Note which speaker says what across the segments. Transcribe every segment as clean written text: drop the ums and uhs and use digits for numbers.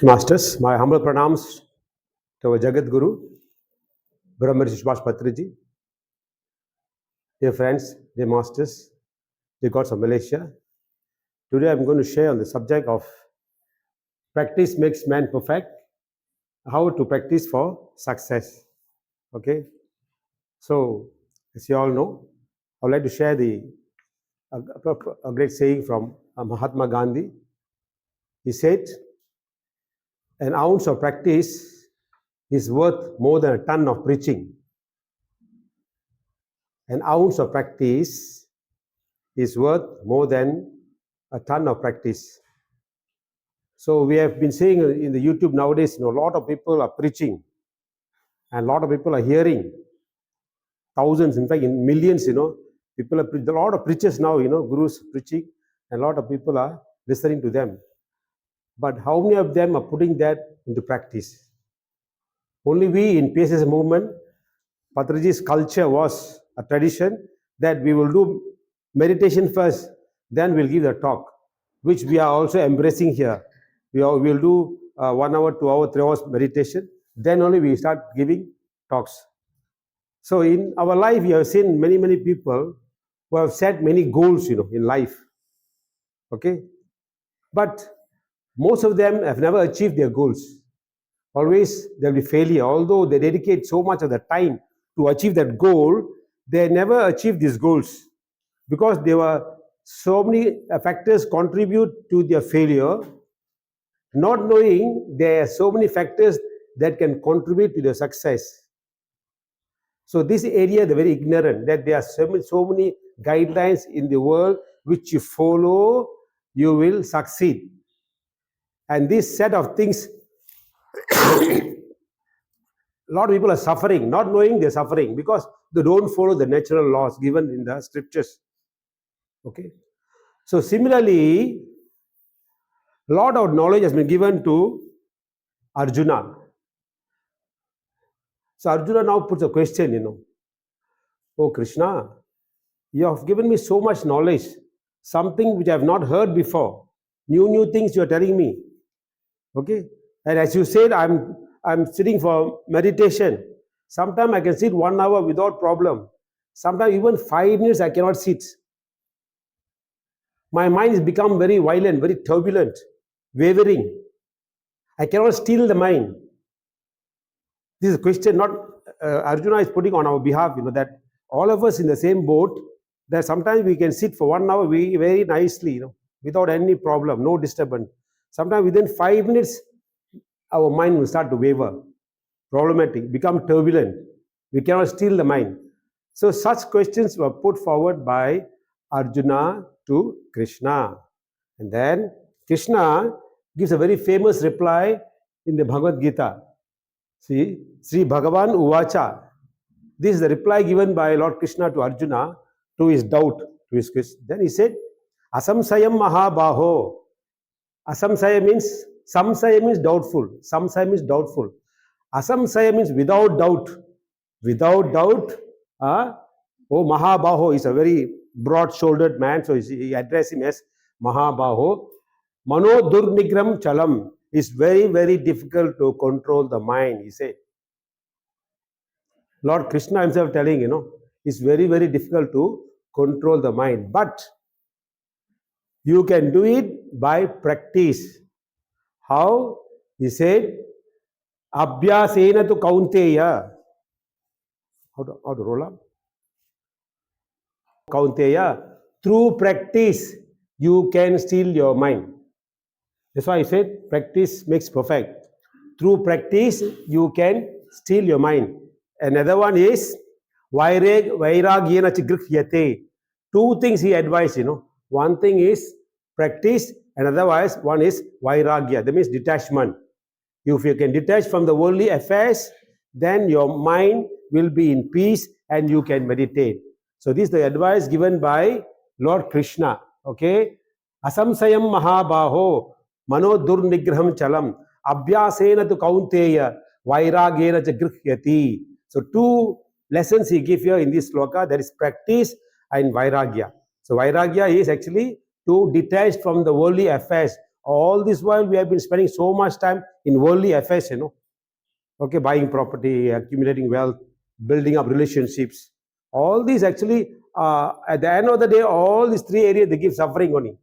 Speaker 1: Masters, my humble pranams to our Jagat Guru, Brahmarshi Subhash Patriji, dear friends, dear masters, dear gods of Malaysia. Today I'm going to share on the subject of practice makes man perfect, how to practice for success. Okay, so as you all know, I would like to share a great saying from Mahatma Gandhi. He said, an ounce of practice is worth more than a ton of preaching. An ounce of practice is worth more than a ton of practice. So we have been seeing in the YouTube nowadays, a lot of people are preaching and a lot of people are hearing. Thousands, in fact, in millions, people are a lot of preachers now, gurus preaching, and a lot of people are listening to them. But how many of them are putting that into practice? Only we in PSS movement, Patriji's culture was a tradition that we will do meditation first, then we'll give the talk, which we are also embracing here. We'll do 1 hour, 2 hour, 3 hours meditation, then only we start giving talks. So in our life, we have seen many people who have set many goals, in life. Okay? But most of them have never achieved their goals. Always there will be failure. Although they dedicate so much of the time to achieve that goal, they never achieve these goals because there were so many factors contribute to their failure, not knowing there are so many factors that can contribute to their success. So this area, they're very ignorant that there are so many guidelines in the world which you follow, you will succeed. And this set of things, a lot of people are suffering, not knowing they're suffering because they don't follow the natural laws given in the scriptures. Okay. So similarly, a lot of knowledge has been given to Arjuna. So Arjuna now puts a question, oh Krishna, you have given me so much knowledge, something which I have not heard before, new things you are telling me. Okay. And as you said, I'm sitting for meditation. Sometimes I can sit 1 hour without problem. Sometimes even 5 minutes I cannot sit. My mind has become very violent, very turbulent, wavering. I cannot still the mind. This is a question not Arjuna is putting on our behalf, that all of us in the same boat, that sometimes we can sit for 1 hour very nicely, without any problem, no disturbance. Sometimes within 5 minutes, our mind will start to waver, problematic, become turbulent. We cannot still the mind. So such questions were put forward by Arjuna to Krishna. And then Krishna gives a very famous reply in the Bhagavad Gita. See, Sri Bhagavan Uvacha. This is the reply given by Lord Krishna to Arjuna to his doubt, to his question. Then he said, Asamsayam Mahabaho. Asamsaya means, samsaya means doubtful. Samsaya means doubtful. Asamsaya means without doubt. Without doubt, oh Mahabaho is a very broad-shouldered man, so he addressed him as Mahabaho. Mano Durnigram Chalam is very difficult to control the mind, he said. Lord Krishna himself telling, it's very difficult to control the mind. But you can do it by practice. How? He said, Abhyasena tu kaunteya. How to roll up? Kaunteya. Through practice, you can steal your mind. That's why I said practice makes perfect. Through practice, you can steal your mind. Another one is vairagyena grhyate. Two things he advised, One thing is practice, and otherwise one is vairagya. That means detachment. If you can detach from the worldly affairs, then your mind will be in peace and you can meditate. So this is the advice given by Lord Krishna. Okay? Asamsayam Mahabaho, Mano Durnigraham Chalam, Abhyasena tu Kaunteya, Vairagyena cha Grhyati. So two lessons he gives here in this sloka, that is practice and vairagya. So vairagya is actually to detach from the worldly affairs. All this while we have been spending so much time in worldly affairs, okay, buying property, accumulating wealth, building up relationships. All these actually, at the end of the day, all these three areas, they give suffering only.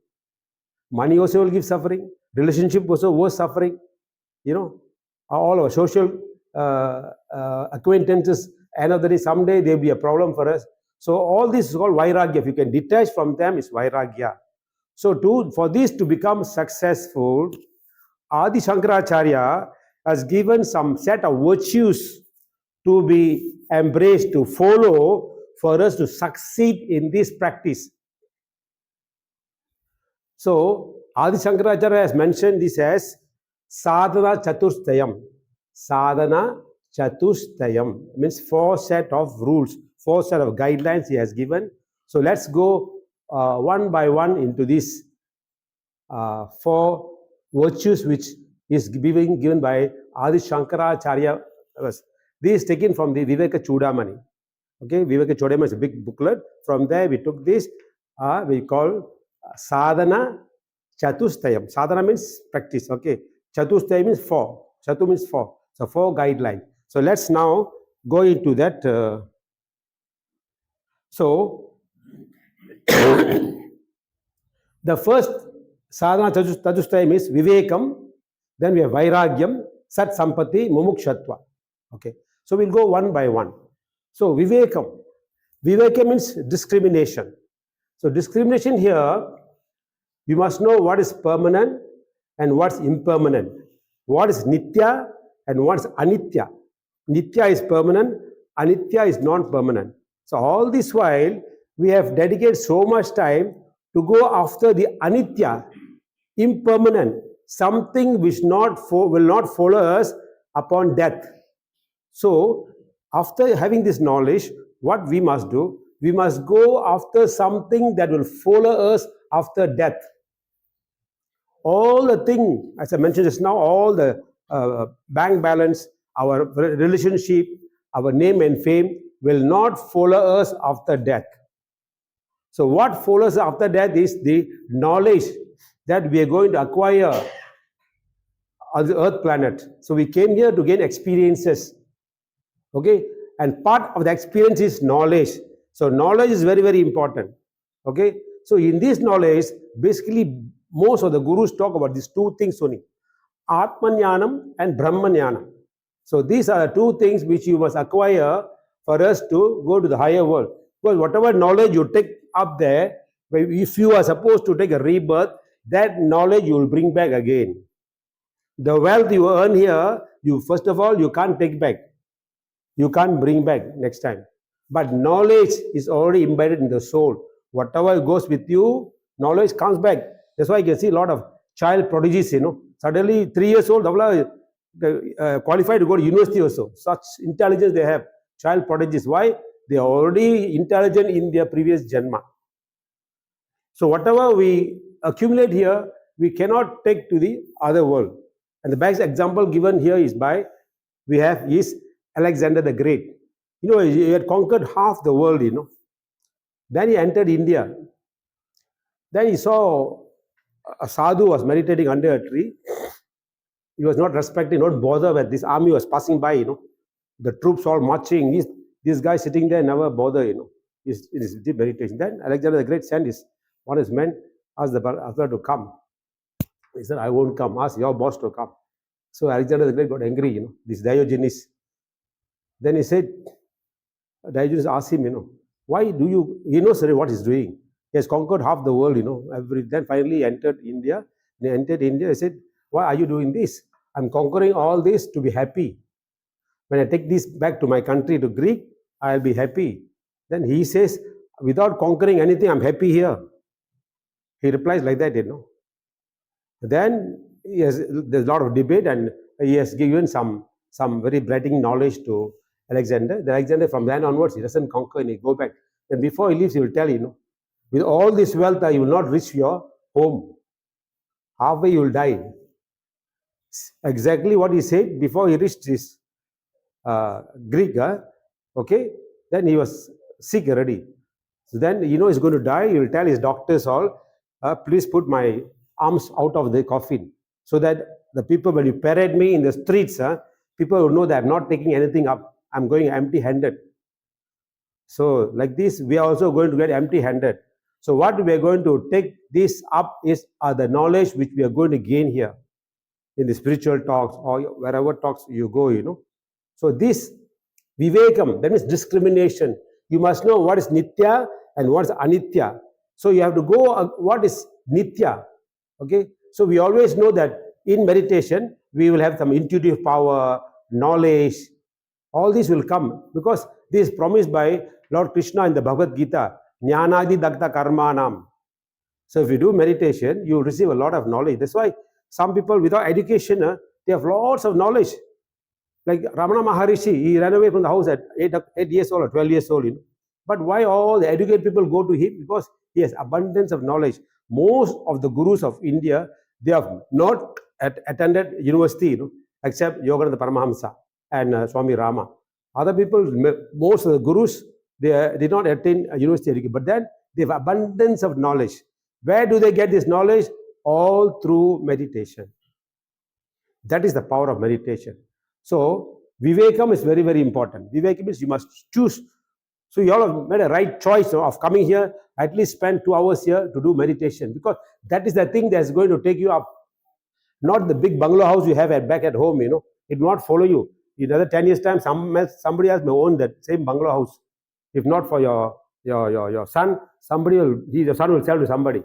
Speaker 1: Money also will give suffering, relationship also was suffering, all our social acquaintances, end of the day, someday there will be a problem for us. So all this is called vairagya. If you can detach from them, it's vairagya. So for this to become successful, Adi Shankaracharya has given some set of virtues to be embraced, to follow, for us to succeed in this practice. So Adi Shankaracharya has mentioned this as sadhana chaturstayam. Sadhana chaturstayam means 4 set of rules, 4 set of guidelines he has given. So let's go one by one into these 4 virtues which is given by Adi Shankaracharya. This is taken from the Viveka Chudamani. Okay, Viveka Chudamani is a big booklet. From there we took this, we call sadhana chaturstayam. Sadhana means practice. Okay, chaturstayam means 4. Chatu means 4. So 4 guidelines. So let's now go into that. So the first sadhana chaturstayam is vivekam. Then we have vairagyam, sat sampati, mumukshatva. Okay, so we'll go one by one. So vivekam. Vivekam means discrimination. So discrimination here, you must know what is permanent and what's impermanent. What is nitya and what's anitya. Nitya is permanent, anitya is non-permanent. So all this while, we have dedicated so much time to go after the anitya, impermanent, something which will not follow us upon death. So after having this knowledge, what we must do? We must go after something that will follow us after death. All the things, as I mentioned just now, all the bank balance, our relationship, our name and fame will not follow us after death. So what follows after death is the knowledge that we are going to acquire on the earth planet. So we came here to gain experiences. Okay, and part of the experience is knowledge. So knowledge is very, very important. Okay, so in this knowledge, basically most of the gurus talk about these 2 things only, Atmanyanam and Brahmanyanam. So these are the 2 things which you must acquire for us to go to the higher world. Because whatever knowledge you take up there, if you are supposed to take a rebirth, that knowledge you will bring back again. The wealth you earn here, first of all, you can't take back. You can't bring back next time. But knowledge is already embedded in the soul. Whatever goes with you, knowledge comes back. That's why you can see a lot of child prodigies, Suddenly 3 years old, qualified to go to university also. Such intelligence they have. Child prodigies. Why? They are already intelligent in their previous janma. So whatever we accumulate here, we cannot take to the other world. And the best example given here is Alexander the Great. He had conquered half the world, Then he entered India. Then he saw a sadhu was meditating under a tree. He was not respecting, not bothered when this army was passing by, The troops all marching. This guy sitting there never bother, He's deep meditation. Then Alexander the Great sent one of his men, asked the other to come. He said, I won't come. Ask your boss to come. So Alexander the Great got angry, this Diogenes. Then he said, Diogenes asked him, why do you, he knows what he's doing. He has conquered half the world, Then finally he entered India. He entered India, he said, why are you doing this? I'm conquering all this to be happy. When I take this back to my country, to Greek, I'll be happy. Then he says, without conquering anything, I'm happy here. He replies like that, Then there's a lot of debate, and he has given some very blighting knowledge to Alexander. The Alexander, from then onwards, he doesn't conquer and he go back. Then before he leaves, he will tell, with all this wealth, you will not reach your home. Halfway you will die. Exactly what he said before he reached his Greek. Okay, then he was sick already. So then, he's going to die. He will tell his doctors all, please put my arms out of the coffin, so that the people, when you parade me in the streets, people will know that I'm not taking anything up. I'm going empty-handed. So like this, we are also going to get empty-handed. So what we are going to take this up is the knowledge which we are going to gain here in the spiritual talks or wherever talks you go. So this vivekam, that means discrimination. You must know what is nitya and what is anitya. So you have to go what is nitya. Okay. So we always know that in meditation we will have some intuitive power, knowledge. All these will come because this is promised by Lord Krishna in the Bhagavad Gita. Jnanadi dakta karmanam. So if you do meditation, you will receive a lot of knowledge. That's why some people without education, they have lots of knowledge. Like Ramana Maharishi, he ran away from the house at 8 years old or 12 years old. But why all the educated people go to him? Because he has abundance of knowledge. Most of the gurus of India, they have not attended university, except Yogananda Paramahamsa and Swami Rama. Other people, most of the gurus, they did not attain a university education, but then they have abundance of knowledge. Where do they get this knowledge? All through meditation. That is the power of meditation. So vivekam is very, very important. Vivekam means you must choose. So you all have made a right choice of coming here, at least spend 2 hours here to do meditation, because that is the thing that's going to take you up. Not the big bungalow house you have back at home, it will not follow you. In another 10 years' time, somebody else may own that same bungalow house. If not for your son, your son will sell to somebody.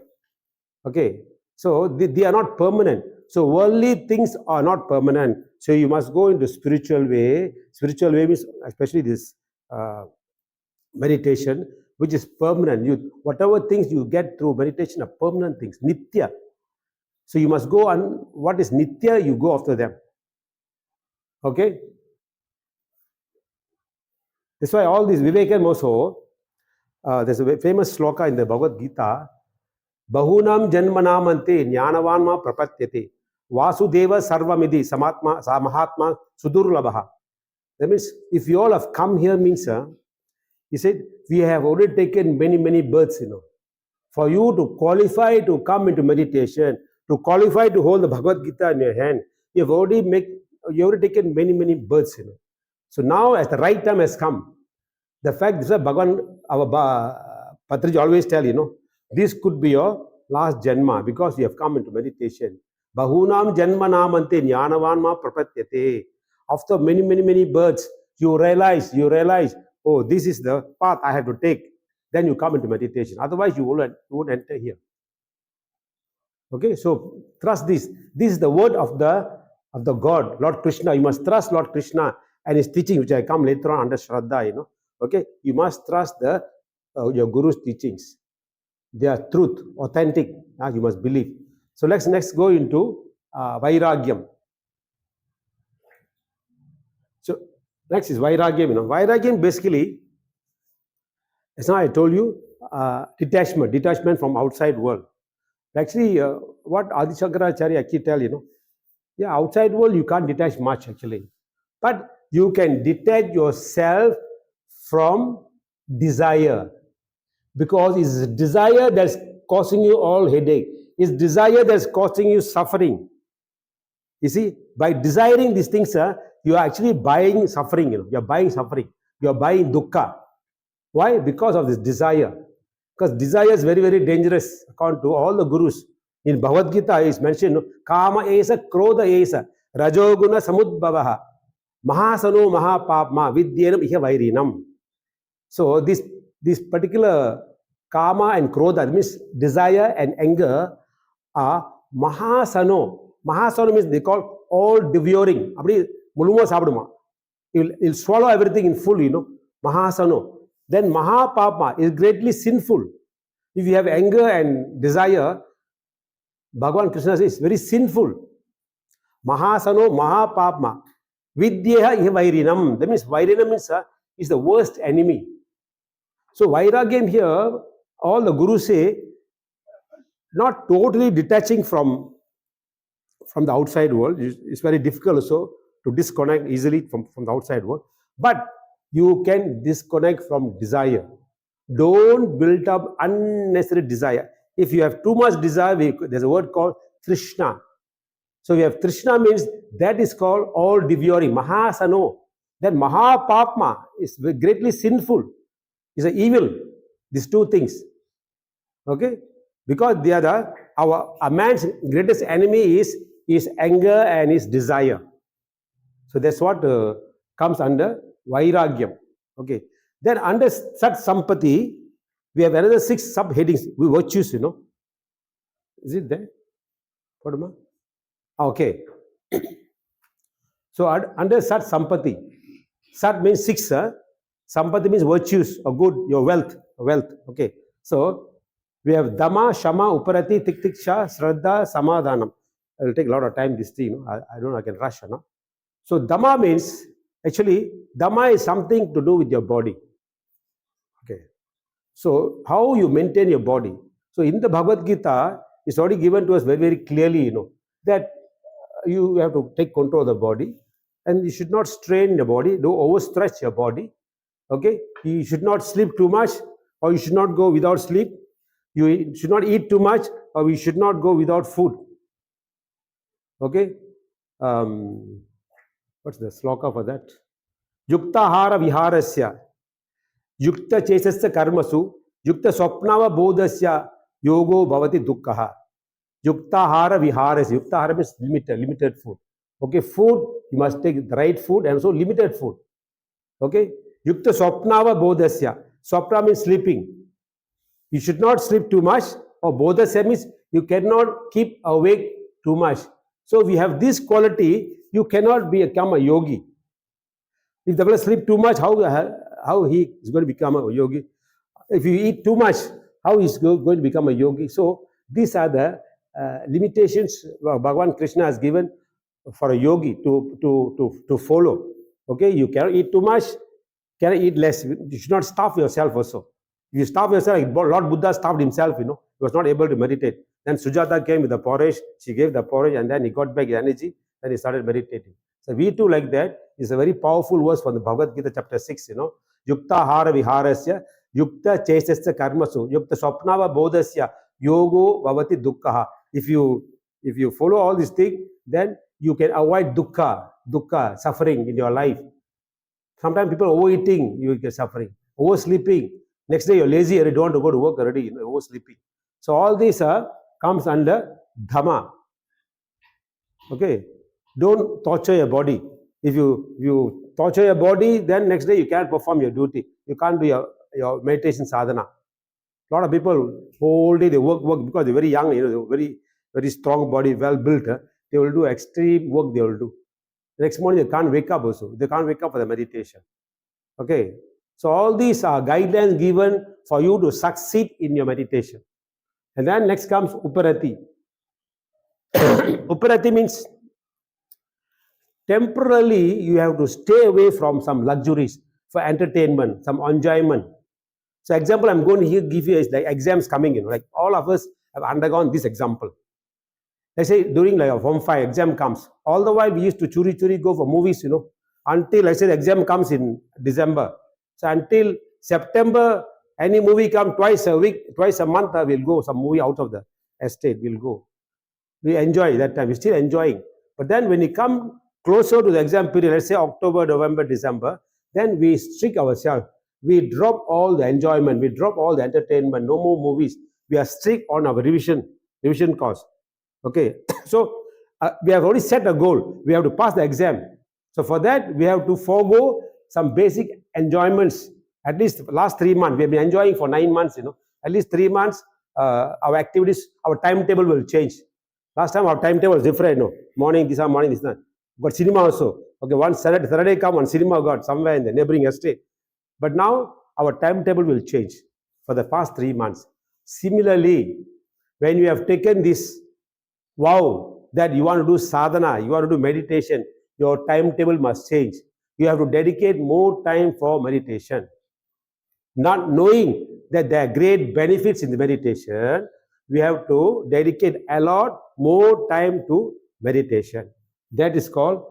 Speaker 1: Okay, so they are not permanent. So worldly things are not permanent. So you must go into spiritual way. Spiritual way means especially this meditation, which is permanent. Whatever things you get through meditation are permanent things, nitya. So you must go on what is nitya, you go after them. Okay? That's why all these Vivekam also, there's a famous sloka in the Bhagavad Gita, Bahunam Janmanamante Jnanavanma Prapatyate Vasudeva Sarvamidhi Samatma Samahatma Sudurlabha. That means if you all have come here means, he said, we have already taken many, many births, For you to qualify to come into meditation, to qualify to hold the Bhagavad Gita in your hand, you have already taken many, many births, So now as the right time has come, the fact this is Bhagavan, our Patriji always tell, this could be your last janma because you have come into meditation. Bahunam janma namante jnanavanma prapatyate. After many, many, many births, you realize, oh, this is the path I have to take. Then you come into meditation. Otherwise, you won't enter here. Okay, so trust this. This is the word of the God, Lord Krishna. You must trust Lord Krishna and his teaching, which I come later on under Shraddha, Okay, you must trust your Guru's teachings. They are truth, authentic. You must believe. So let's next go into Vairagyam. So next is Vairagyam. Vairagyam basically, as I told you, detachment from outside world. Actually, what Adi Shankaracharya actually tell, yeah, outside world you can't detach much actually. But you can detach yourself from desire. Because it's desire that's causing you all headache. It's desire that's causing you suffering. You see, by desiring these things, you are actually buying suffering. You're buying suffering. You're buying dukkha. Why? Because of this desire. Because desire is very, very dangerous according to all the gurus. In Bhagavad Gita is mentioned, Kama esa, Krodha esa, Rajoguna samudbhavaha, Mahasano mahapapma, Vidyanam iha vairinam. So this particular Kama and Krodha, means desire and anger, are Mahasano. Mahasano means they call all devouring. It'll swallow everything in full, Mahasano. Then Mahapapma is greatly sinful. If you have anger and desire, Bhagavan Krishna says it's very sinful. Mahasano Mahapapma. Vidyeha iha vairinam. That means vairinam means is the worst enemy. So Vairagyam here, all the gurus say, not totally detaching from the outside world. It's very difficult also to disconnect easily from the outside world. But you can disconnect from desire. Don't build up unnecessary desire. If you have too much desire, there's a word called Trishna. So we have Trishna means that is called all devouring, Mahasano. Then Mahapapma is greatly sinful, is an evil. These two things. Okay? Because they are a man's greatest enemy is anger and his desire. So that's what comes under Vairagyam. Okay. Then under Sat Sampati, we have another 6 subheadings, virtues, Is it there? Padma? Okay. So under Sat Sampati, Sat means 6, Sampati means virtues or good, your wealth. Okay. So we have Dhamma, Shama, Uparati, Tiktiksha, Shraddha, Samadhanam. It will take a lot of time, this thing. I don't know, I can rush. So Dhamma means, actually, Dhamma is something to do with your body. Okay. So how you maintain your body. So in the Bhagavad Gita, it's already given to us very, very clearly, that you have to take control of the body and you should not strain your body, don't overstretch your body. Okay. You should not sleep too much or you should not go without sleep. You should not eat too much or you should not go without food. Okay. What's the sloka for that? Yuktahara viharasya, yukta chesasya karmasu, yukta swapnava bodhasya, yogo bhavati dukkha. Yuktahara viharasya. Yuktahara means limited food. Okay, food, you must take the right food and also limited food. Okay, yukta swapnava bodhasya. Swapna means sleeping. You should not sleep too much, or bodhasya means you cannot keep awake too much. So we have this quality, you cannot become a yogi. If the fellow sleep too much, how he is going to become a yogi? If you eat too much, how is going to become a yogi? So these are the limitations Bhagavan Krishna has given for a yogi to follow. Okay, you cannot eat too much, cannot eat less. You should not starve yourself also. If you starve yourself, Lord Buddha starved himself, he was not able to meditate. Then Sujata came with the porridge, she gave the porridge and then he got back energy, then he started meditating. So we too like that. It's a very powerful verse from the Bhagavad Gita chapter 6, Yukta hara viharasya, yukta chesasya karmasu, yukta swapnava bodhasya, yogo bhavati dukkha. If you follow all these things, then you can avoid dukkha, suffering in your life. Sometimes people overeating, you will get suffering. Oversleeping, next day you're lazy, you don't want to go to work already, oversleeping. So all these comes under Dhamma. Okay, don't torture your body. If you torture your body, then next day you can't perform your duty. You can't do your meditation sadhana. A lot of people whole day they work because they're very young, they're very, very strong body, well built. They will do extreme work. They will do. The next morning they can't wake up also. They can't wake up for the meditation. Okay, so all these are guidelines given for you to succeed in your meditation. And then next comes Uparati. Uparati means temporarily you have to stay away from some luxuries for entertainment, some enjoyment. So example I'm going to give you is like exams coming, like all of us have undergone this example. Let's say during like a Form 5 exam comes, all the while we used to churi go for movies, until I said exam comes in December. So until September, any movie come twice a week, twice a month, we'll go some movie out of the estate, we'll go. We enjoy that time, we're still enjoying. But then when we come closer to the exam period, let's say October, November, December, then we strict ourselves. We drop all the enjoyment, we drop all the entertainment, no more movies. We are strict on our revision course. Okay, so we have already set a goal. We have to pass the exam. So for that, we have to forego some basic enjoyments. At least last 3 months, we have been enjoying for 9 months, At least 3 months, our activities, our timetable will change. Last time our timetable was different, Morning, this, morning, this. Got cinema also. Okay, one Saturday come, one cinema got somewhere in the neighboring estate. But now, our timetable will change for the past 3 months. Similarly, when you have taken this vow that you want to do sadhana, you want to do meditation, your timetable must change. You have to dedicate more time for meditation. Not knowing that there are great benefits in the meditation, we have to dedicate a lot more time to meditation. That is called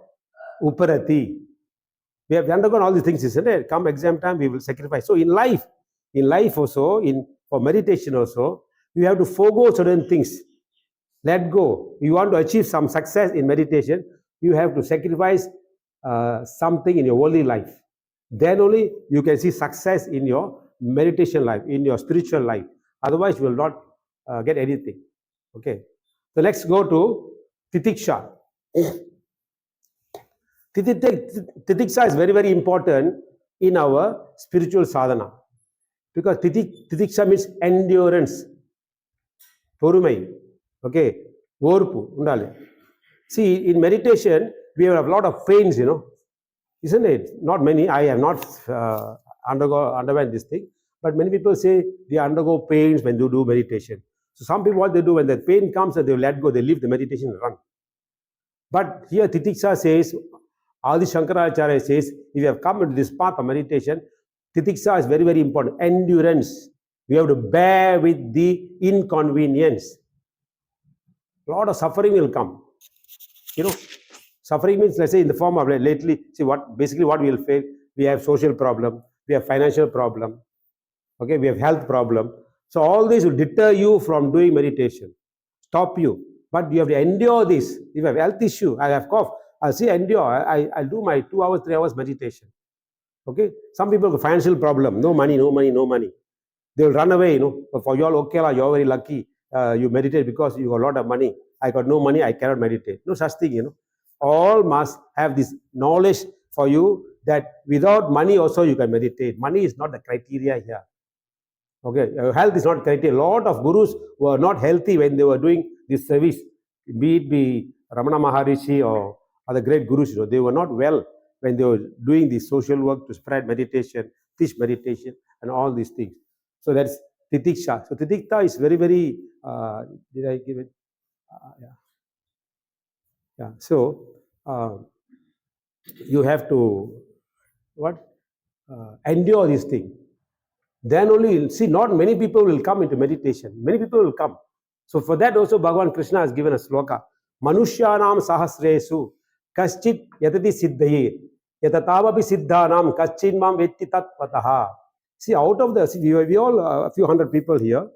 Speaker 1: Uparati. We have undergone all these things, isn't it? Come exam time, we will sacrifice. So in life also, for meditation also, You have to forego certain things. Let go. You want to achieve some success in meditation, you have to sacrifice something in your worldly life. Then only you can see success in your meditation life, in your spiritual life. Otherwise, you will not get anything. Okay. So let's go to titiksha. Titiksha is very, very important in our spiritual sadhana. Because titiksha means endurance. Porumai. Okay. Orpu. Undale. See, in meditation, we have a lot of pains, isn't it? Not many. I have not underwent this thing. But many people say they undergo pains when they do meditation. So some people, what they do, when the pain comes and they let go, they leave the meditation and run. But here Titiksha says, Adi Shankaracharya says, if you have come into this path of meditation, Titiksha is very, very important. Endurance. You have to bear with the inconvenience. A lot of suffering will come. Suffering means, let's say, in the form of lately, see what we will face. We have social problem, we have financial problem, okay, we have health problem. So all this will deter you from doing meditation, stop you. But you have to endure this. If you have health issue, I have cough, I'll say endure. I'll do my 2 hours, 3 hours meditation. Okay, some people have financial problem, no money. They will run away. But for you all, okay, you're very lucky. You meditate because you got a lot of money. I got no money, I cannot meditate. No such thing. All must have this knowledge for you that without money also you can meditate. Money is not the criteria here. Okay, health is not criteria. A lot of gurus were not healthy when they were doing this service, be it Ramana Maharishi or other great gurus. They were not well when they were doing this social work to spread meditation, teach meditation, and all these things. So that's titiksha. So titiksha is very, very. Did I give it? Yeah. So you have to endure this thing. Then only you'll see. Not many people will come into meditation. Many people will come. So for that also, Bhagavan Krishna has given a sloka. Manushyanam sahasresu kaschit yatati siddhaye yatatavapi siddhanam kaschin mam vetti tatpataha. See, out of we all a few hundred people here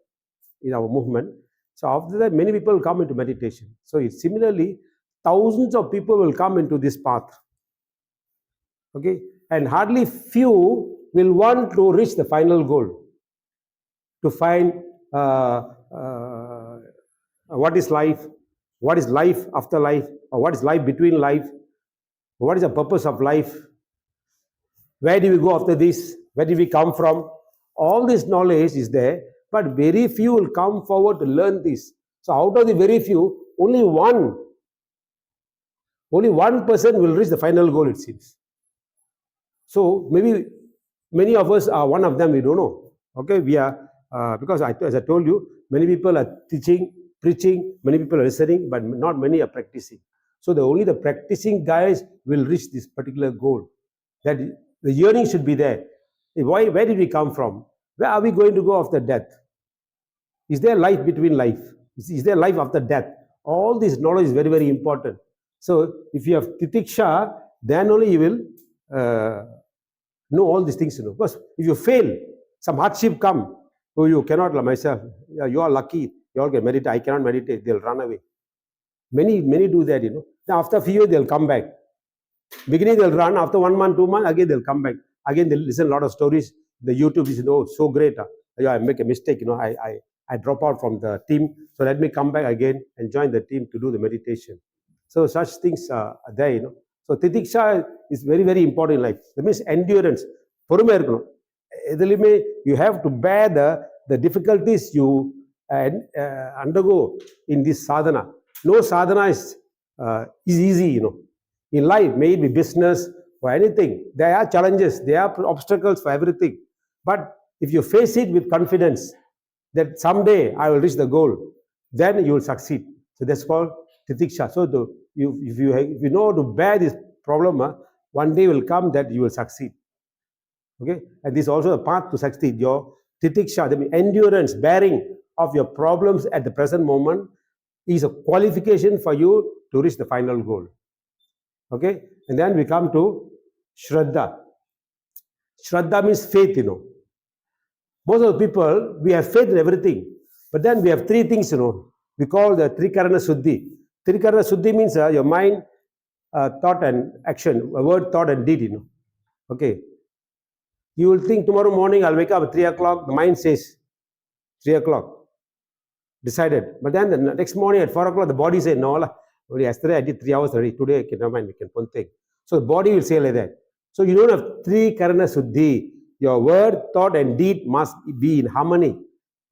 Speaker 1: in our movement. So after that, many people come into meditation. So similarly, thousands of people will come into this path. Okay, and hardly few will want to reach the final goal, to find what is life after life, or what is life between life, what is the purpose of life, where do we go after this, where did we come from. All this knowledge is there, but very few will come forward to learn this. So out of the very few, only one person will reach the final goal, it seems. So maybe many of us are one of them, we don't know. Okay, we are, because as I told you, many people are teaching, preaching, many people are listening, but not many are practicing. So only the practicing guys will reach this particular goal. That the yearning should be there. Where did we come from? Where are we going to go after death? Is there life between life? Is there life after death? All this knowledge is very, very important. So if you have titiksha, then only you will know all these things. Because if you fail, some hardship come, oh, you cannot, myself, you are lucky, you all can meditate, I cannot meditate, they'll run away. Many do that, Then after a few years, they'll come back. Beginning, they'll run. After 1 month, 2 months, again, they'll come back. Again, they'll listen a lot of stories. The YouTube is, so great. I make a mistake, I drop out from the team. So let me come back again and join the team to do the meditation. So such things are there, So titiksha is very, very important in life. That means endurance. You have to bear the difficulties you undergo in this sadhana. No sadhana is easy, In life, may it be business or anything, there are challenges, there are obstacles for everything. But if you face it with confidence that someday I will reach the goal, then you will succeed. So that's called titiksha. So if you know how to bear this problem, one day will come that you will succeed. Okay, and this is also a path to succeed. Your titiksha, the endurance, bearing of your problems at the present moment, is a qualification for you to reach the final goal. Okay, and then we come to Shraddha. Shraddha means faith, Most of the people, we have faith in everything. But then we have three things, we call the Trikarana Suddhi. Trikarana Suddhi means your mind, thought and action, word, thought and deed, Okay. You will think tomorrow morning I'll wake up at 3 o'clock. The mind says 3 o'clock. Decided. But then the next morning at 4 o'clock, the body says, no, only yesterday I did 3 hours already. Today I can, never mind, we can one thing. So the body will say like that. So you don't have Trikarana Suddhi. Your word, thought and deed must be in harmony.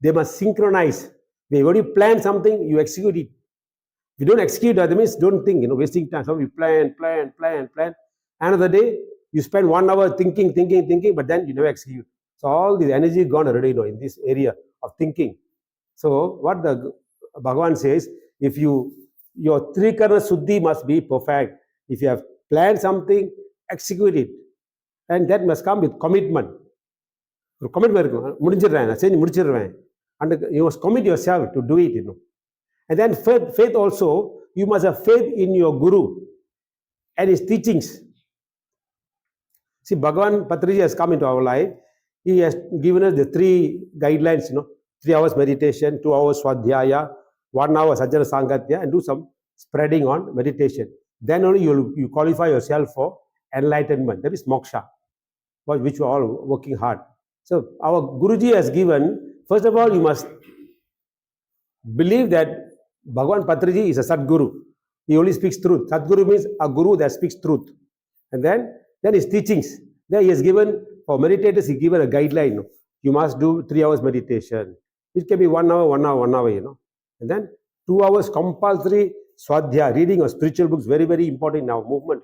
Speaker 1: They must synchronize. When you plan something, you execute it. If you don't execute, that means don't think, wasting time. So you plan. Another day, you spend 1 hour thinking, but then you never execute. So all this energy is gone already, in this area of thinking. So what the Bhagavan says, if your Trikarana Suddhi must be perfect. If you have planned something, execute it. And that must come with commitment. Commitment, and you must commit yourself to do it, And then faith also, you must have faith in your Guru and his teachings. See, Bhagavan Patriji has come into our life. He has given us the 3 guidelines, 3 hours meditation, 2 hours Swadhyaya, 1 hour Sajjana Sangatya, and do some spreading on meditation. Then only you qualify yourself for enlightenment. That is moksha, which we are all working hard. So our Guruji has given, first of all, you must believe that Bhagavan Patriji is a Sadguru. He only speaks truth. Sadguru means a guru that speaks truth. And then his teachings. Then he has given, for meditators, he given a guideline. You must do 3 hours meditation. It can be 1 hour, 1 hour, 1 hour, And then 2 hours compulsory Swadhyaya, reading of spiritual books, very, very important in our movement,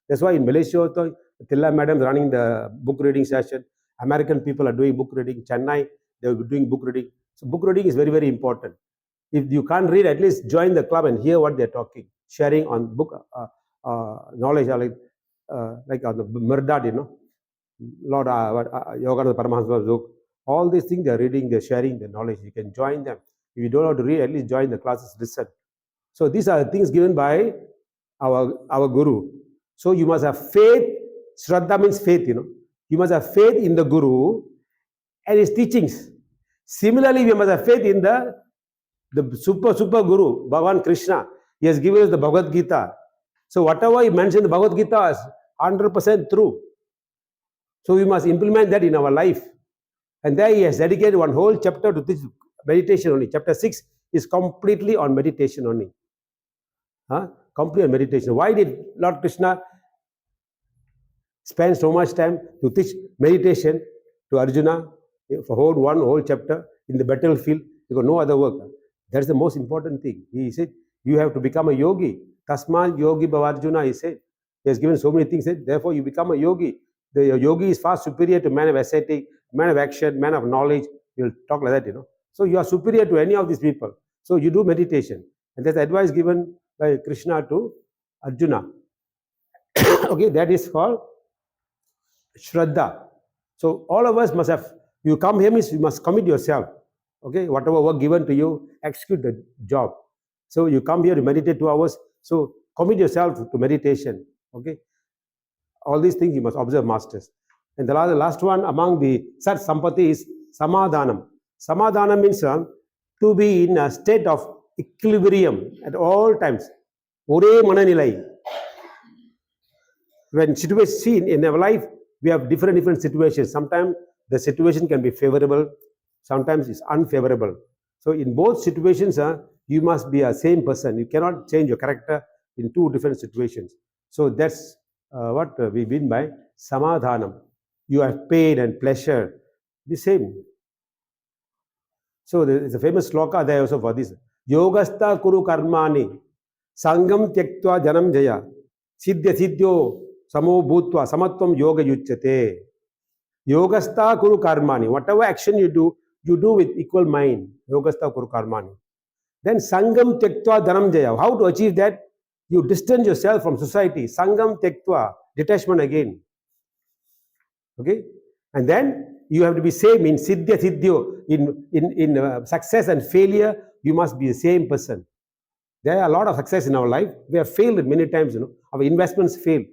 Speaker 1: That's why in Malaysia, Tilla Madam is running the book reading session. American people are doing book reading. Chennai, they will be doing book reading. So book reading is very, very important. If you can't read, at least join the club and hear what they're talking, sharing on book knowledge, like on the Mirdad, Lord Yogananda Paramahansa's book. All these things they're reading, they're sharing their knowledge. You can join them. If you don't know how to read, at least join the classes, listen. So these are things given by our Guru. So you must have faith. Shraddha means faith, You must have faith in the Guru and his teachings. Similarly, we must have faith in the super Guru, Bhagavan Krishna. He has given us the Bhagavad Gita. So whatever he mentioned in the Bhagavad Gita is 100% true. So we must implement that in our life. And there he has dedicated one whole chapter to this meditation only. Chapter 6 is completely on meditation only. Complete on meditation. Why did Lord Krishna spend so much time to teach meditation to Arjuna for one whole chapter in the battlefield? Because no other work. That's the most important thing. He said, you have to become a yogi. Tasmal yogi bhavarjuna, he said. He has given so many things. Said, therefore, you become a yogi. The yogi is far superior to man of ascetic, man of action, man of knowledge. You'll talk like that, So you are superior to any of these people. So you do meditation. And that's advice given by Krishna to Arjuna. Okay, that is called Shraddha. So all of us must have, you come here means you must commit yourself. Okay, whatever work given to you, execute the job. So you come here to meditate 2 hours. So commit yourself to meditation. Okay, all these things you must observe, masters. And the last one among the Sat Sampati is Samadhanam. Samadhanam means to be in a state of equilibrium at all times. Ore mananilai. When situations, see in our life, we have different situations. Sometimes the situation can be favorable, sometimes it's unfavorable. So in both situations, you must be a same person. You cannot change your character in 2 different situations. So that's what we mean by Samadhanam. You have pain and pleasure, the same. So there is a famous sloka there also for this. Yogastha kuru karmani, sangam tyaktva janam jaya, siddhya siddhyo samo bhutva, samatvam yoga yuchyate. Yogastha kuru karmani. Whatever action you do with equal mind. Yogastha kuru karmani. Then sangam tyaktva janam jaya. How to achieve that? You distance yourself from society. Sangam tyaktva, detachment again. Okay? And then you have to be same in siddhya siddhyo. In success and failure, you must be the same person. There are a lot of success in our life. We have failed many times, Our investments fail.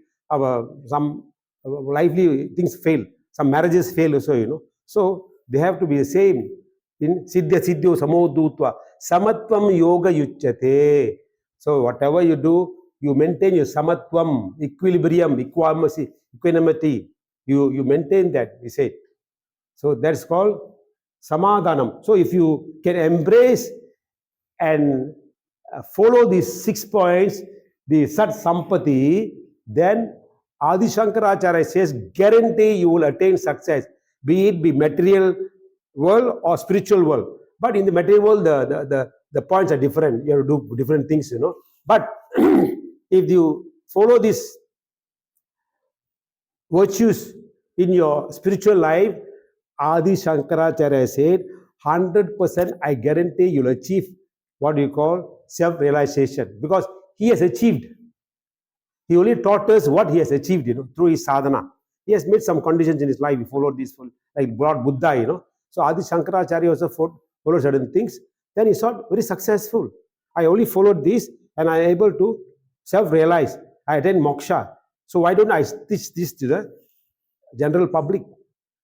Speaker 1: Some lively things fail. Some marriages fail also, So they have to be the same. in Siddhya Siddhyo Samodutva Samatvam Yoga Yuchyate. So whatever you do, you maintain your samatvam, equilibrium, equanimity. You maintain that, we say. So that's called samadhanam. So if you can embrace and follow these 6 points, the Sat Sampati, then Adi Shankaracharya says, guarantee you will attain success, be it be material world or spiritual world. But in the material world, the points are different. You have to do different things, But if you follow these virtues in your spiritual life, Adi Shankaracharya said, 100% I guarantee you'll achieve what you call self-realization, because he has achieved. He only taught us what he has achieved, through his sadhana. He has made some conditions in his life. He followed this, like Lord Buddha, So Adi Shankaracharya also followed certain things. Then he saw very successful. I only followed this and I am able to self-realize. I attain moksha. So why don't I teach this to the general public?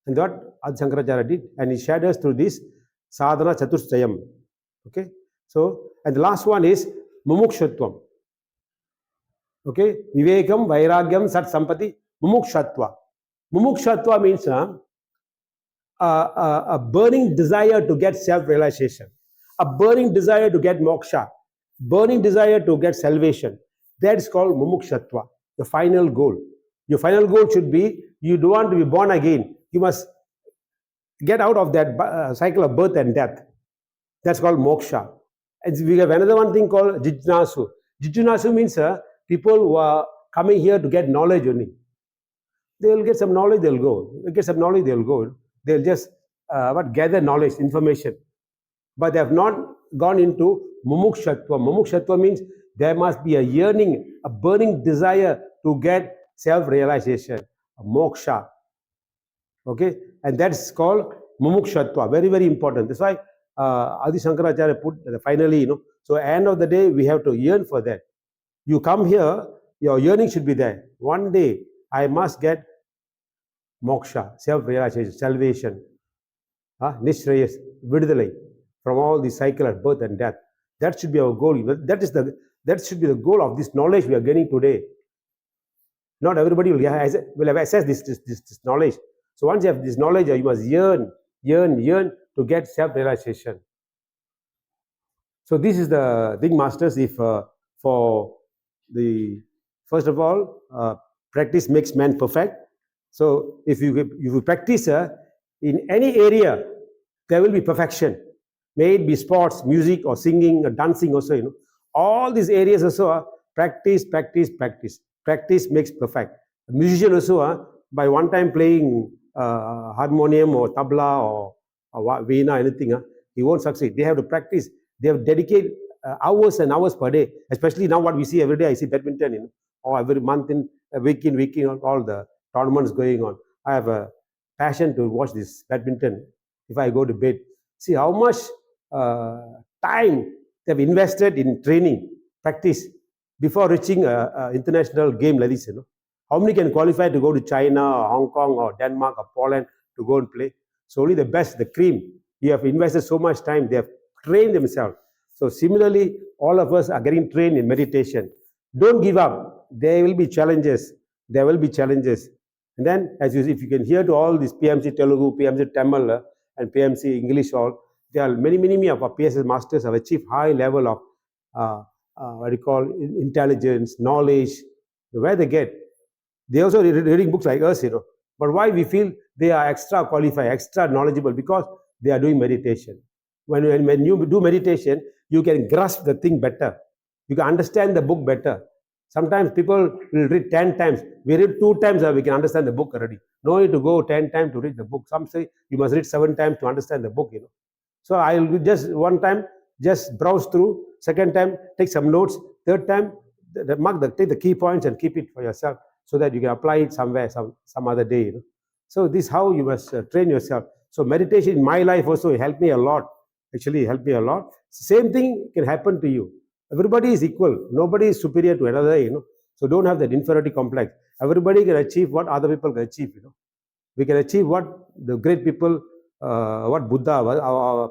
Speaker 1: And what Adi Shankaracharya did, and he shared us through this sadhana chaturstayam. Okay, so and the last one is mumukshatvam. Okay, vivekam, vairagyam, sat sampati, mumukshatva. Mumukshatva means a burning desire to get self-realization, a burning desire to get moksha, burning desire to get salvation. That's called mumukshatva, the final goal. Your final goal should be, you don't want to be born again. You must get out of that cycle of birth and death. That's called moksha. And we have another one thing called jijnasu. Jijnasu means people who are coming here to get knowledge only. They will get some knowledge, they'll go. They get some knowledge, they'll go. They'll just gather knowledge, information. But they have not gone into mumukshatva. Mumukshatva means there must be a yearning, a burning desire to get self-realization, moksha. Okay, and that's called mumukshatva. Very, very important. That's why Adi Shankaracharya put finally, so at the end of the day, we have to yearn for that. You come here, your yearning should be there. One day, I must get moksha, self-realization, salvation, nishrayas, vidudalai, from all the cycle of birth and death. That should be our goal. That should be the goal of this knowledge we are getting today. Not everybody will have access this knowledge. So once you have this knowledge, you must yearn to get self-realization. So this is the thing, masters. If for the first of all, practice makes man perfect. So if you practice in any area, there will be perfection. May it be sports, music, or singing, or dancing also. All these areas also practice. Practice makes perfect. A musician also, by one time playing harmonium or tabla or veena, anything, he won't succeed. They have to practice. They have to dedicate hours and hours per day. Especially now, what we see every day, I see badminton, or every month, week in, all the tournaments going on. I have a passion to watch this badminton. If I go to bed, see how much time they have invested in training, practice, before reaching an international game like this. How many can qualify to go to China or Hong Kong or Denmark or Poland to go and play? So only the best, the cream. You have invested so much time. They have trained themselves. So similarly, all of us are getting trained in meditation. Don't give up. There will be challenges. And then, if you can hear to all these PMC Telugu, PMC Tamil, and PMC English, there are many of our PSS masters have achieved high level of intelligence, knowledge. Where they get? They also reading books like us, But why we feel they are extra qualified, extra knowledgeable? Because they are doing meditation. When you do meditation, you can grasp the thing better. You can understand the book better. Sometimes people will read 10 times. We read 2 times, we can understand the book already. No need to go 10 times to read the book. Some say you must read 7 times to understand the book, So I will just one time, just browse through. Second time, take some notes. Third time, take the key points and keep it for yourself, so that you can apply it somewhere, some other day. So this is how you must train yourself. So meditation in my life also helped me a lot. Actually, helped me a lot. Same thing can happen to you. Everybody is equal. Nobody is superior to another. So don't have that inferiority complex. Everybody can achieve what other people can achieve. We can achieve what the great people what Buddha,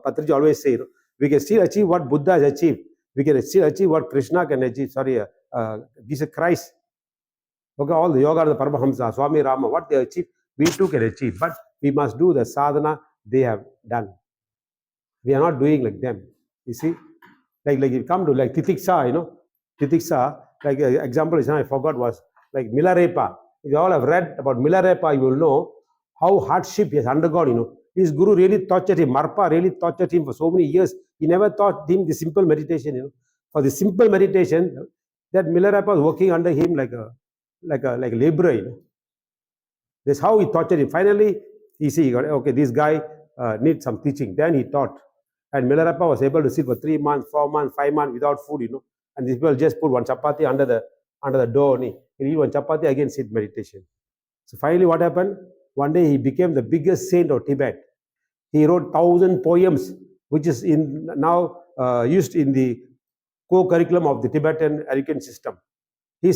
Speaker 1: Patriji always say, we can still achieve what Buddha has achieved. We can still achieve what Krishna can achieve. Jesus Christ. Okay, all the yoga, the Paramahamsa, Swami Rama, what they achieve, we too can achieve. But we must do the sadhana they have done. We are not doing like them. You see, like you come to like Titiksa, Titiksa, like example is I forgot was like Milarepa. If you all have read about Milarepa, you will know how hardship he has undergone. His guru really tortured him. Marpa really tortured him for so many years. He never taught him the simple meditation. For the simple meditation, that Milarepa was working under him like a laborer. That's how he tortured him. Finally, he got, okay, this guy needs some teaching. Then he taught. And Milarepa was able to sit for 3 months, 4 months, 5 months without food, And these people just put one chapati under the door. He eat one chapati, again sit meditation. So finally what happened? One day he became the biggest saint of Tibet. He wrote 1,000 poems, which is now used in the co-curriculum of the Tibetan education system. He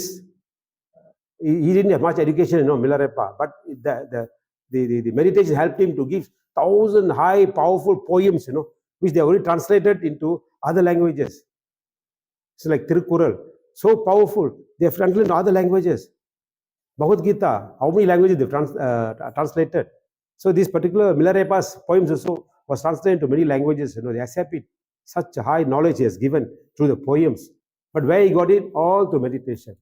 Speaker 1: didn't have much education, Milarepa, but the meditation helped him to give 1,000 high, powerful poems, which they already translated into other languages. It's like Tirukural, so powerful. They have translated into other languages. Bhagavad Gita, how many languages they've translated? So this particular Milarepa's poems also was translated into many languages. They accept it. Such a high knowledge he has given through the poems. But where he got it? All through meditation.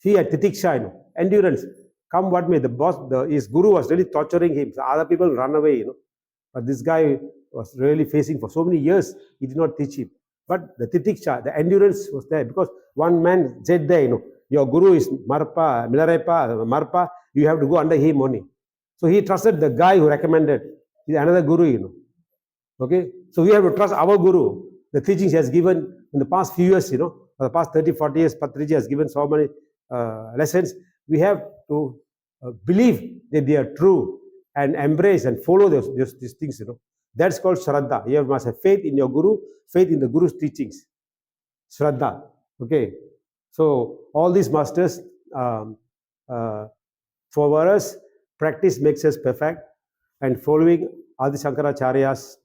Speaker 1: He had titiksha, endurance. Come what may, his guru was really torturing him. So other people run away, But this guy was really facing for so many years, he did not teach him. But the titiksha, the endurance was there, because one man said there, your guru is Marpa, you have to go under him only. So he trusted the guy who recommended. He's another guru, Okay, so we have to trust our guru. The teachings he has given in the past few years, for the past 30, 40 years, Patriji has given so many lessons. We have to believe that they are true and embrace and follow these things, That's called Shraddha. You must have faith in your guru, faith in the guru's teachings. Shraddha. Okay. So all these masters, for us, practice makes us perfect, and following Adi Shankaracharya's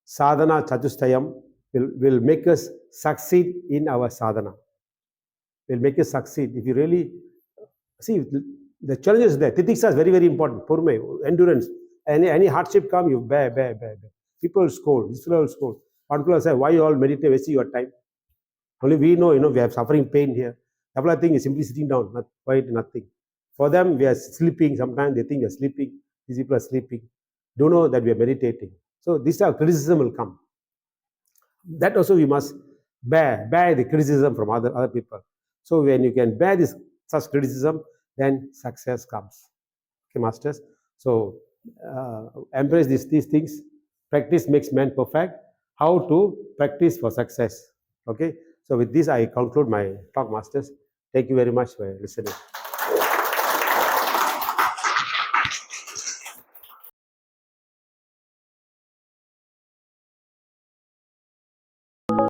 Speaker 1: sadhana chatushthayam will make us succeed in our sadhana. Will make us succeed. If you really see, the challenge is there. Titiksa is very, very important. Purme, endurance. Any hardship come, you bear. People scold. People will scold. One people say, why you all meditate, wasting your time? Only we know, we have suffering pain here. Couple of things is simply sitting down, quite nothing. For them, we are sleeping. Sometimes they think we are sleeping. These people are sleeping. Don't know that we are meditating. So this type of criticism will come. That also we must bear the criticism from other people. So when you can bear such criticism, then success comes. Okay, masters. So embrace these things. Practice makes man perfect. How to practice for success. Okay. So with this, I conclude my talk, masters. Thank you very much for listening.